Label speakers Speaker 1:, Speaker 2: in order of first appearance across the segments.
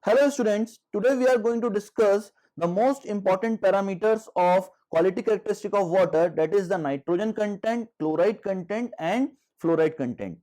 Speaker 1: Hello students, today we are going to discuss the most important parameters of quality characteristic of water, that is the nitrogen content, chloride content and fluoride content.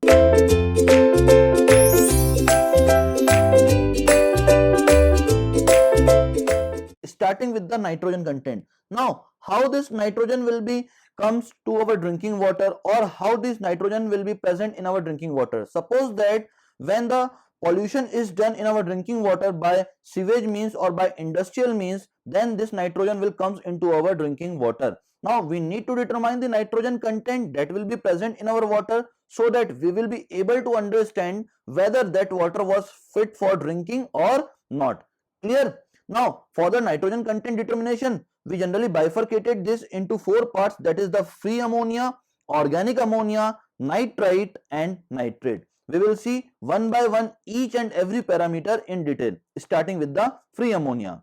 Speaker 1: Starting with the nitrogen content. Now, how this nitrogen will be comes to our drinking water, or how this nitrogen will be present in our drinking water. Suppose that when the pollution is done in our drinking water by sewage means or by industrial means, then this nitrogen will comes into our drinking water. Now we need to determine the nitrogen content that will be present in our water, so that we will be able to understand whether that water was fit for drinking or not. Clear? Now, for the nitrogen content determination, we generally bifurcated this into four parts, that is the free ammonia, organic ammonia, nitrite and nitrate. We will see one by one each and every parameter in detail, starting with the free ammonia.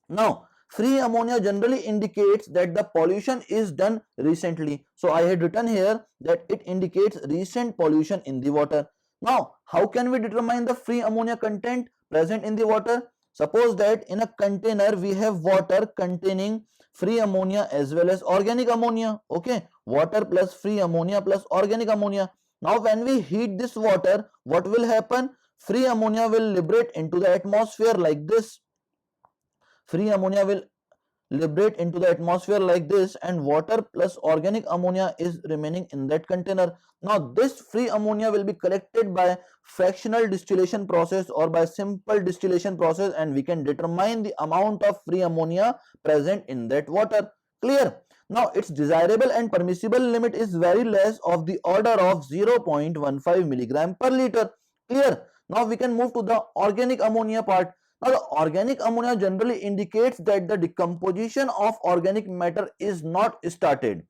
Speaker 1: Now, free ammonia generally indicates that the pollution is done recently. So, I had written here that it indicates recent pollution in the water. Now, how can we determine the free ammonia content present in the water? Suppose that in a container we have water containing free ammonia as well as organic ammonia. Okay, water plus free ammonia plus organic ammonia. Now when we heat this water, what will happen? Free ammonia will liberate into the atmosphere like this. Free ammonia will liberate into the atmosphere like this, and water plus organic ammonia is remaining in that container. Now this free ammonia will be collected by fractional distillation process or by simple distillation process, and we can determine the amount of free ammonia present in that water. Clear? Now its desirable and permissible limit is very less, of the order of 0.15 milligram per liter. Clear? Now we can move to the organic ammonia part. Now the organic ammonia generally indicates that the decomposition of organic matter is not started.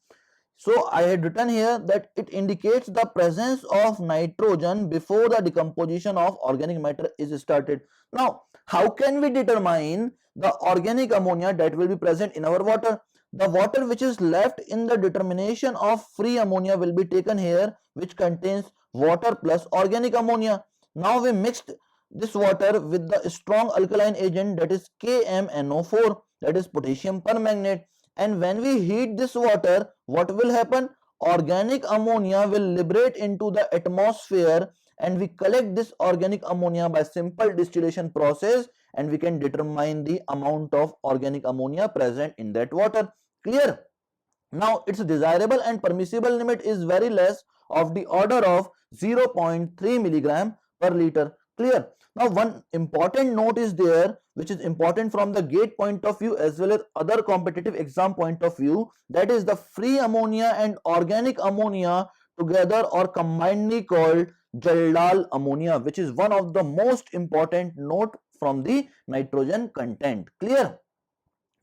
Speaker 1: So I had written here that it indicates the presence of nitrogen before the decomposition of organic matter is started. Now how can we determine the organic ammonia that will be present in our water? The water which is left in the determination of free ammonia will be taken here, which contains water plus organic ammonia. Now we mixed this water with the strong alkaline agent, that is KMNO4, that is potassium permanganate, and when we heat this water, what will happen? Organic ammonia will liberate into the atmosphere, and we collect this organic ammonia by simple distillation process, and we can determine the amount of organic ammonia present in that water. Clear? Now its desirable and permissible limit is very less, of the order of 0.3 milligram per liter. Clear? Now one important note is there, which is important from the GATE point of view as well as other competitive exam point of view, that is the free ammonia and organic ammonia together or combinedly called Jaldal ammonia, which is one of the most important note from the nitrogen content. Clear?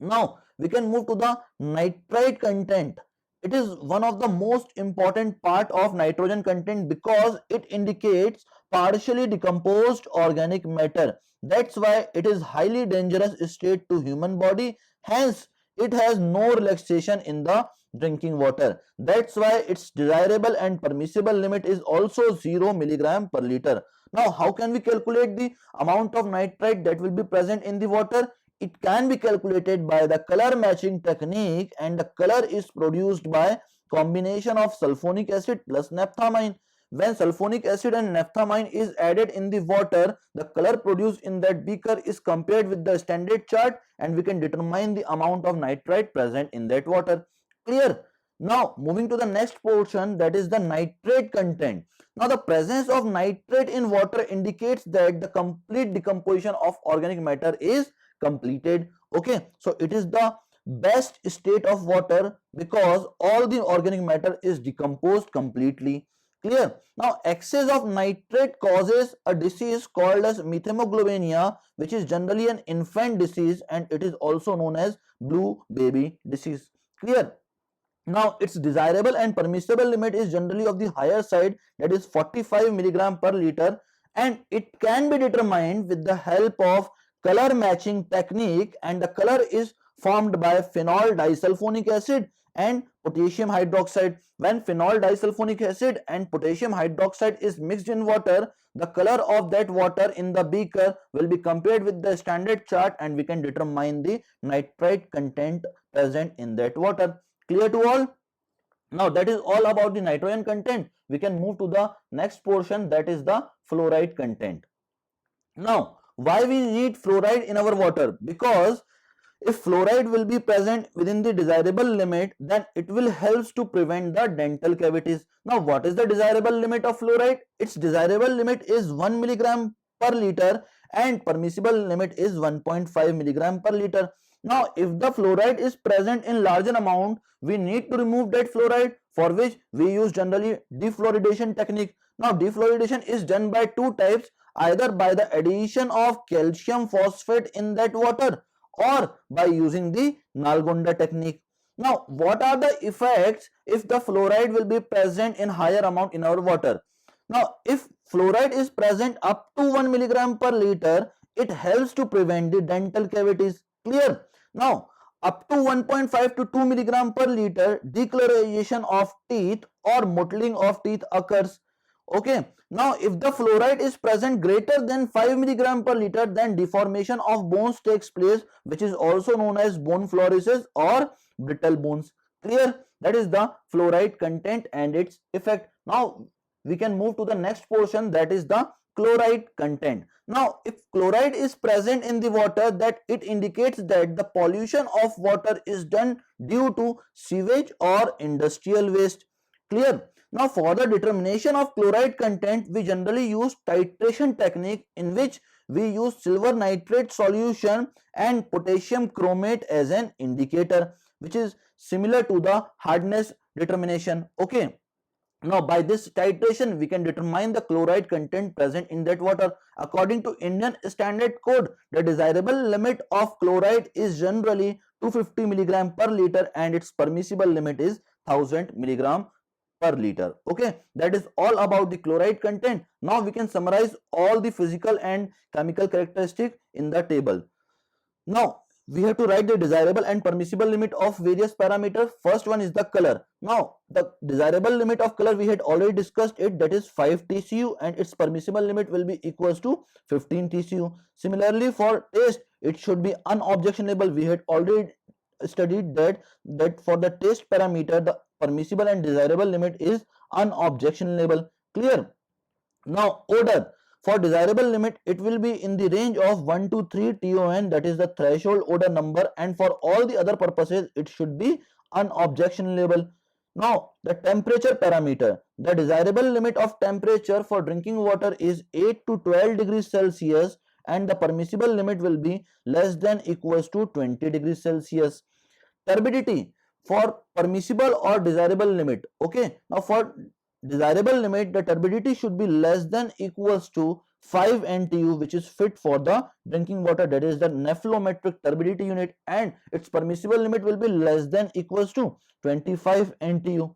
Speaker 1: Now we can move to the nitrite content. It is one of the most important part of nitrogen content because it indicates partially decomposed organic matter. That's why it is highly dangerous state to human body. Hence, it has no relaxation in the drinking water. That's why its desirable and permissible limit is also 0 milligram per liter. Now, how can we calculate the amount of nitrite that will be present in the water? It can be calculated by the color matching technique, and the color is produced by combination of sulfonic acid plus naphthamine. When sulfonic acid and naphthamine is added in the water, the color produced in that beaker is compared with the standard chart, and we can determine the amount of nitrite present in that water. Clear? Now moving to the next portion, that is the nitrate content. Now the presence of nitrate in water indicates that the complete decomposition of organic matter is completed. Okay, so it is the best state of water because all the organic matter is decomposed completely. Clear? Now excess of nitrate causes a disease called as methemoglobinea, which is generally an infant disease, and it is also known as blue baby disease. Clear? Now its desirable and permissible limit is generally of the higher side, that is 45 milligram per liter, and it can be determined with the help of color matching technique, and the color is formed by phenol disulfonic acid and potassium hydroxide. When phenol disulfonic acid and potassium hydroxide is mixed in water, the color of that water in the beaker will be compared with the standard chart and we can determine the nitrite content present in that water. Clear to all? Now that is all about the nitrogen content. We can move to the next portion, that is the fluoride content. Now, why we need fluoride in our water? Because if fluoride will be present within the desirable limit, then it will help to prevent the dental cavities. Now, what is the desirable limit of fluoride? Its desirable limit is 1 milligram per liter and permissible limit is 1.5 milligram per liter. Now, if the fluoride is present in larger amount, we need to remove that fluoride, for which we use generally defluoridation technique. Now, defluoridation is done by two types, either by the addition of calcium phosphate in that water or by using the Nalgonda technique. Now, what are the effects if the fluoride will be present in higher amount in our water? Now, if fluoride is present up to 1 milligram per liter, it helps to prevent the dental cavities. Clear? Now, up to 1.5 to 2 milligram per liter, decolorization of teeth or mottling of teeth occurs. Okay. Now, if the fluoride is present greater than 5 milligram per liter, then deformation of bones takes place, which is also known as bone fluorosis or brittle bones. Clear? That is the fluoride content and its effect. Now, we can move to the next portion, that is the chloride content. Now, if chloride is present in the water, that it indicates that the pollution of water is done due to sewage or industrial waste. Clear? Now, for the determination of chloride content, we generally use titration technique, in which we use silver nitrate solution and potassium chromate as an indicator, which is similar to the hardness determination. Okay. Now, by this titration, we can determine the chloride content present in that water. According to Indian Standard Code, the desirable limit of chloride is generally 250 milligram per liter and its permissible limit is 1000 milligram per liter. Okay, that is all about the chloride content. Now we can summarize all the physical and chemical characteristics in the table. Now we have to write the desirable and permissible limit of various parameters. First one is the color. Now the desirable limit of color we had already discussed it, that is 5 TCU, and its permissible limit will be equals to 15 TCU. Similarly for taste, it should be unobjectionable. We had already studied that for the taste parameter, the permissible and desirable limit is unobjectionable. Clear? Now odor, for desirable limit it will be in the range of 1 to 3 TON, that is the threshold odor number, and for all the other purposes it should be unobjectionable. Now the temperature parameter, the desirable limit of temperature for drinking water is 8 to 12 degrees Celsius and the permissible limit will be less than equals to 20 degrees Celsius. Turbidity, for permissible or desirable limit. Okay, now for desirable limit, the turbidity should be less than equals to 5 NTU, which is fit for the drinking water, that is the nephelometric turbidity unit, and its permissible limit will be less than equals to 25 NTU.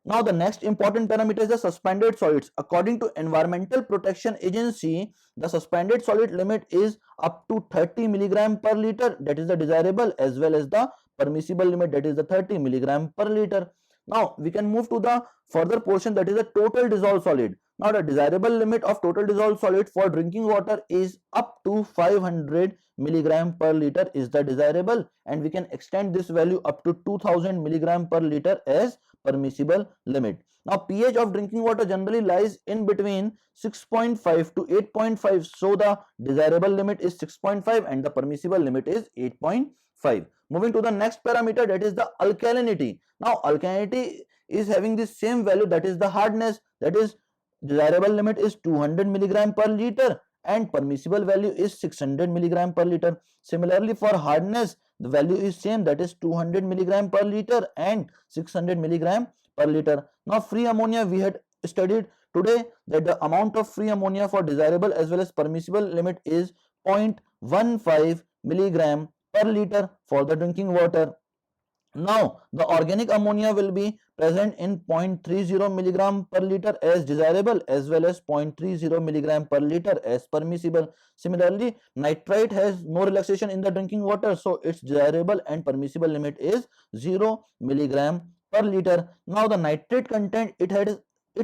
Speaker 1: Now the next important parameter is the suspended solids. According to Environmental Protection Agency, the suspended solid limit is up to 30 milligram per liter, that is the desirable, as well as the permissible limit, that is the 30 milligram per liter. Now we can move to the further portion, that is the total dissolved solid. Now the desirable limit of total dissolved solid for drinking water is up to 500 milligram per liter is the desirable, and we can extend this value up to 2000 milligram per liter as permissible limit. Now pH of drinking water generally lies in between 6.5 to 8.5, so the desirable limit is 6.5 and the permissible limit is 8.5. Moving to the next parameter, that is the alkalinity. Now alkalinity is having the same value, that is the hardness, that is desirable limit is 200 milligram per liter and permissible value is 600 milligram per liter. Similarly for hardness, the value is same, that is 200 milligram per liter and 600 milligram per liter. Now free ammonia, we had studied today that the amount of free ammonia for desirable as well as permissible limit is 0.15 milligram per liter for the drinking water. Now the organic ammonia will be present in 0.30 milligram per liter as desirable as well as 0.30 milligram per liter as permissible. Similarly, nitrite has no relaxation in the drinking water, so its desirable and permissible limit is 0 milligram per liter. Now the nitrate content, it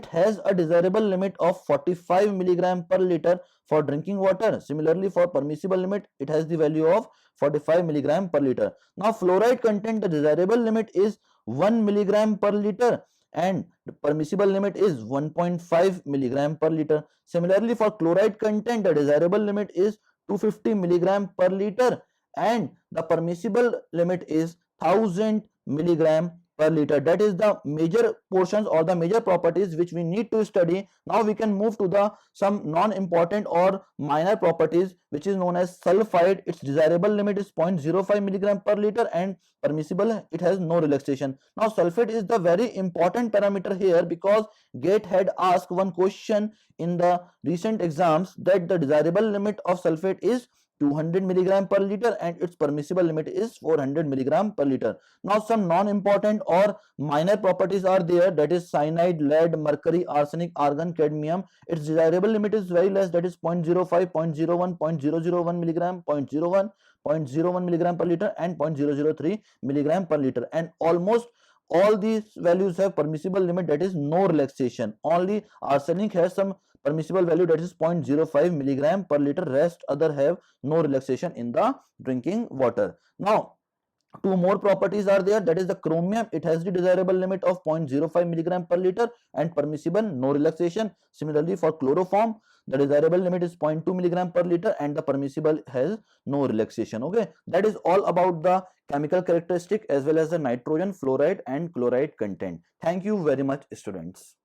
Speaker 1: has a desirable limit of 45 milligram per liter for drinking water. Similarly, for permissible limit, it has the value of 45 milligram per liter. Now fluoride content, the desirable limit is 1 milligram per liter and the permissible limit is 1.5 milligram per liter. Similarly, for chloride content, the desirable limit is 250 milligram per liter and the permissible limit is 1000 milligram per liter. That is the major portions or the major properties which we need to study. Now we can move to the some non-important or minor properties, which is known as sulfide. Its desirable limit is 0.05 milligram per liter and permissible, it has no relaxation. Now sulfate is the very important parameter here, because GATE had asked one question in the recent exams that the desirable limit of sulfate is 200 milligram per liter and its permissible limit is 400 milligram per liter. Now some non-important or minor properties are there, that is cyanide, lead, mercury, arsenic, argon, cadmium. Its desirable limit is very less, that is 0.05, 0.01, 0.001 milligram, 0.01, 0.01 milligram per liter and 0.003 milligram per liter. And almost all these values have permissible limit, that is no relaxation. Only arsenic has some permissible value, that is 0.05 milligram per liter. Rest other have no relaxation in the drinking water. Now two more properties are there, that is the chromium. It has the desirable limit of 0.05 milligram per liter and permissible no relaxation. Similarly, for chloroform, the desirable limit is 0.2 milligram per liter and the permissible has no relaxation. Okay, that is all about the chemical characteristic as well as the nitrogen, fluoride and chloride content. Thank you very much, students.